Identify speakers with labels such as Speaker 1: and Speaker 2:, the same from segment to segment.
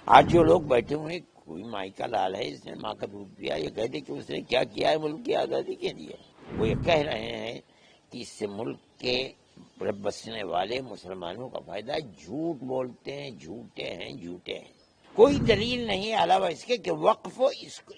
Speaker 1: آج جو لوگ بیٹھے ہوئے، کوئی مائی کا لال ہے، اس نے ماں کا دودھ پیا، یہ کہتے کہ اس نے کیا کیا ہے ملک کی آزادی کے لیے. وہ یہ کہہ رہے ہیں کہ اس سے ملک کے بسنے والے مسلمانوں کا فائدہ ہے. جھوٹ بولتے ہیں، جھوٹے ہیں، جھوٹے ہیں. کوئی دلیل نہیں ہے علاوہ اس کے کہ وقف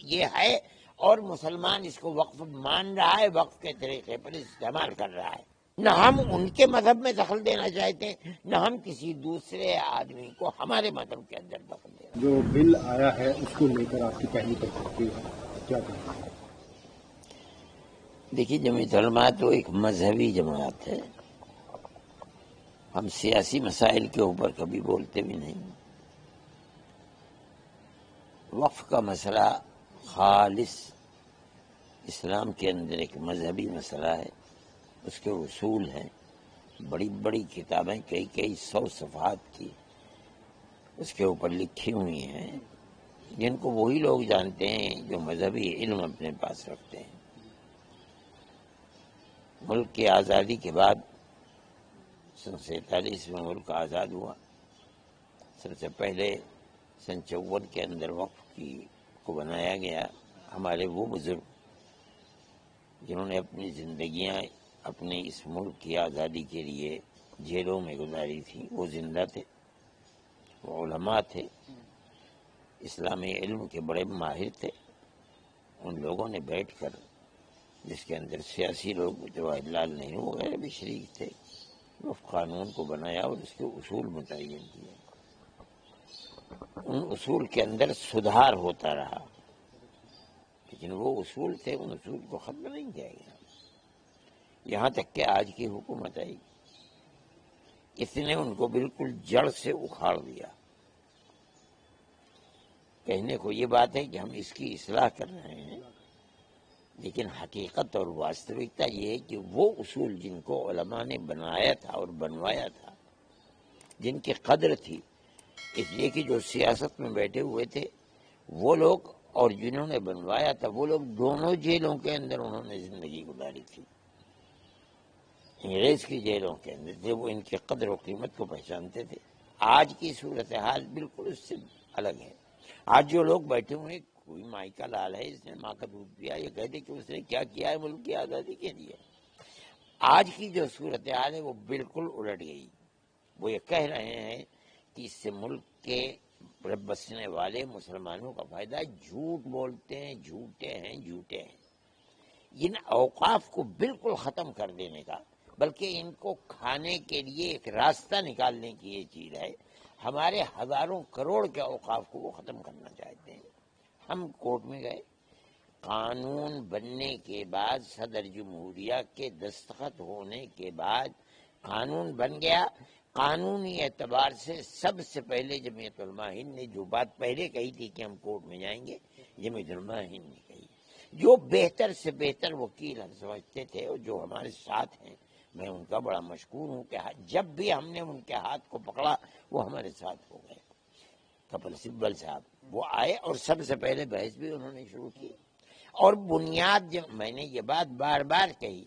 Speaker 1: یہ ہے اور مسلمان اس کو وقف مان رہا ہے، وقف کے طریقے پر استعمال کر رہا ہے. نہ ہم ان کے مذہب میں دخل دینا چاہتے ہیں، نہ ہم کسی دوسرے آدمی کو ہمارے مذہب کے اندر دخل دینا.
Speaker 2: جو بل آیا ہے اس کو لے کر آپ کی پہلی تصدیق کیا کہیں گے؟
Speaker 1: دیکھیے، جمعیت علماء تو ایک مذہبی جماعت ہے. ہم سیاسی مسائل کے اوپر کبھی بولتے بھی نہیں. وقف کا مسئلہ خالص اسلام کے اندر ایک مذہبی مسئلہ ہے. اس کے اصول ہیں، بڑی بڑی کتابیں کئی 100 صفحات کی اس کے اوپر لکھی ہوئی ہیں، جن کو وہی لوگ جانتے ہیں جو مذہبی علم اپنے پاس رکھتے ہیں. ملک کی آزادی کے بعد 1947 میں ملک آزاد ہوا. سب سے پہلے 54 کے اندر وقف کو بنایا گیا. ہمارے وہ بزرگ جنہوں نے اپنی زندگیاں اپنے اس ملک کی آزادی کے لیے جیلوں میں گزاری تھی، وہ زندہ تھے، وہ علماء تھے، اسلامی علم کے بڑے ماہر تھے. ان لوگوں نے بیٹھ کر، جس کے اندر سیاسی لوگ جواہر لال نہرو وغیرہ بھی شریک تھے، وقف قانون کو بنایا اور اس کے اصول متعین کیے. ان اصول کے اندر سدھار ہوتا رہا، لیکن وہ اصول تھے، ان اصول کو ختم نہیں کیا گیا. یہاں تک کہ آج کی حکومت آئی، اس نے ان کو بالکل جڑ سے اکھاڑ دیا. کہنے کو یہ بات ہے کہ ہم اس کی اصلاح کر رہے ہیں، لیکن حقیقت اور واستوکتا یہ ہے کہ وہ اصول جن کو علماء نے بنایا تھا اور بنوایا تھا، جن کی قدر تھی، اس لیے کہ جو سیاست میں بیٹھے ہوئے تھے وہ لوگ اور جنہوں نے بنوایا تھا وہ لوگ دونوں جیلوں کے اندر انہوں نے زندگی گزاری تھی. انگریز کی جیلوں کے اندر تھے، وہ ان کی قدر و قیمت کو پہچانتے تھے. آج کی صورتحال بالکل اس سے الگ ہے. آج جو لوگ بیٹھے ہوئے، کوئی مائی کا لال ہے، اس نے ماں کا دودھ پیا، یہ کہتے کہ اس نے کیا کیا ہے ملک کی آزادی کے لیے. آج کی جو صورتحال ہے وہ بالکل الٹ گئی. وہ یہ کہہ رہے ہیں کہ اس سے ملک کے بسنے والے مسلمانوں کا فائدہ ہے. جھوٹ بولتے ہیں، جھوٹے ہیں، جھوٹے ہیں. ان اوقاف کو بالکل ختم کر دینے کا، بلکہ ان کو کھانے کے لیے ایک راستہ نکالنے کی یہ چیز ہے. ہمارے ہزاروں کروڑ کے اوقاف کو وہ ختم کرنا چاہتے ہیں. ہم کورٹ میں گئے، قانون بننے کے بعد، صدر جمہوریہ کے دستخط ہونے کے بعد قانون بن گیا. قانونی اعتبار سے سب سے پہلے جمعیت علماء ہند نے جو بات پہلے کہی تھی کہ ہم کورٹ میں جائیں گے، جمعیت علماء ہند نے کہی. جو بہتر سے بہتر وکیل ہم سمجھتے تھے اور جو ہمارے ساتھ ہیں، میں ان کا بڑا مشکور ہوں کہ جب بھی ہم نے ان کے ہاتھ کو پکڑا وہ ہمارے ساتھ ہو گئے. کپل سبل صاحب وہ آئے اور سب سے پہلے بحث بھی انہوں نے شروع کی. اور بنیاد میں نے یہ بات بار بار کہی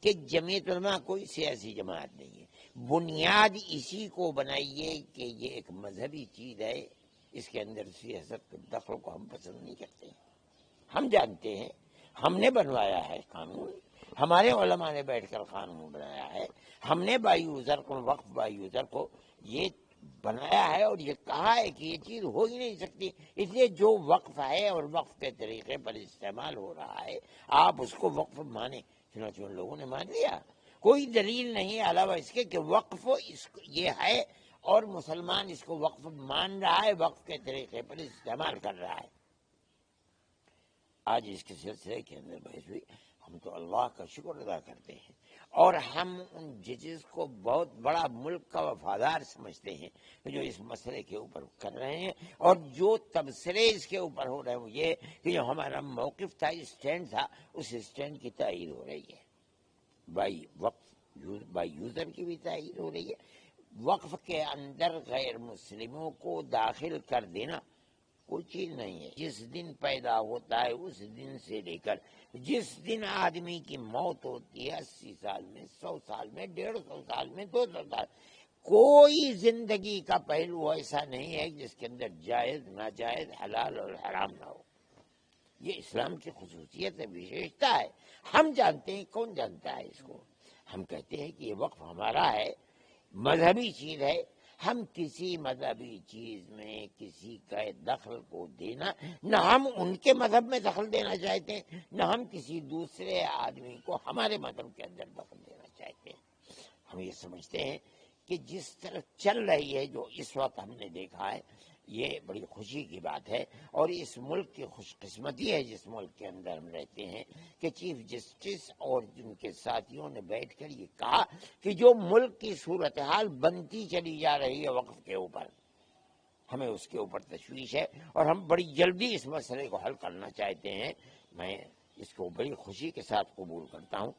Speaker 1: کہ جمعیت علماء کوئی سیاسی جماعت نہیں ہے. بنیاد اسی کو بنائیے کہ یہ ایک مذہبی چیز ہے، اس کے اندر سیاست کے دخل کو ہم پسند نہیں کرتے. ہم جانتے ہیں، ہم نے بنوایا ہے قانون، ہمارے علماء نے بیٹھ کر قانون بنایا ہے. ہم نے بائی یوزر کو، وقف بائی یوزر کو یہ بنایا ہے اور یہ کہا ہے کہ یہ چیز ہو ہی نہیں سکتی. اس لیے جو وقف ہے اور وقف کے طریقے پر استعمال ہو رہا ہے، آپ اس کو وقف مانیں. چنانچہ ان لوگوں نے مان لیا. کوئی دلیل نہیں ہے علاوہ اس کے کہ وقف یہ ہے اور مسلمان اس کو وقف مان رہا ہے، وقف کے طریقے پر استعمال کر رہا ہے. آج اس کے سلسلے کے اندر بحث ہوئی. ہم تو اللہ کا شکر ادا کرتے ہیں اور ہم ان ججز کو بہت بڑا ملک کا وفادار سمجھتے ہیں جو اس مسئلے کے اوپر کر رہے ہیں. اور جو تبصرے اس کے اوپر ہو رہے ہیں وہ یہ کہ جو ہمارا موقف تھا، اسٹینڈ تھا، اس اسٹینڈ کی تائید ہو رہی ہے. بائی وقف بائی یوزر کی بھی تائید ہو رہی ہے. وقف کے اندر غیر مسلموں کو داخل کر دینا کوئی چیز نہیں ہے. جس دن پیدا ہوتا ہے اس دن سے لے کر جس دن آدمی کی موت ہوتی ہے، 80 سال میں، 100 سال میں، 150 سال میں، 200 سال، کوئی زندگی کا پہلو ایسا نہیں ہے جس کے اندر جائز ناجائز حلال اور حرام نہ ہو. یہ اسلام کی خصوصیت ہے، وشیشتا ہے. ہم جانتے ہیں، کون جانتا ہے اس کو؟ ہم کہتے ہیں کہ یہ وقف ہمارا ہے، مذہبی چیز ہے. ہم کسی مذہبی چیز میں کسی کا دخل کو دینا، نہ ہم ان کے مذہب میں دخل دینا چاہتے ہیں، نہ ہم کسی دوسرے آدمی کو ہمارے مذہب کے اندر دخل دینا چاہتے ہیں. ہم یہ سمجھتے ہیں کہ جس طرح چل رہی ہے، جو اس وقت ہم نے دیکھا ہے، یہ بڑی خوشی کی بات ہے. اور اس ملک کی خوش قسمتی ہے جس ملک کے اندر ہم رہتے ہیں کہ چیف جسٹس اور ان کے ساتھیوں نے بیٹھ کر یہ کہا کہ جو ملک کی صورتحال بنتی چلی جا رہی ہے وقف کے اوپر، ہمیں اس کے اوپر تشویش ہے اور ہم بڑی جلدی اس مسئلے کو حل کرنا چاہتے ہیں. میں اس کو بڑی خوشی کے ساتھ قبول کرتا ہوں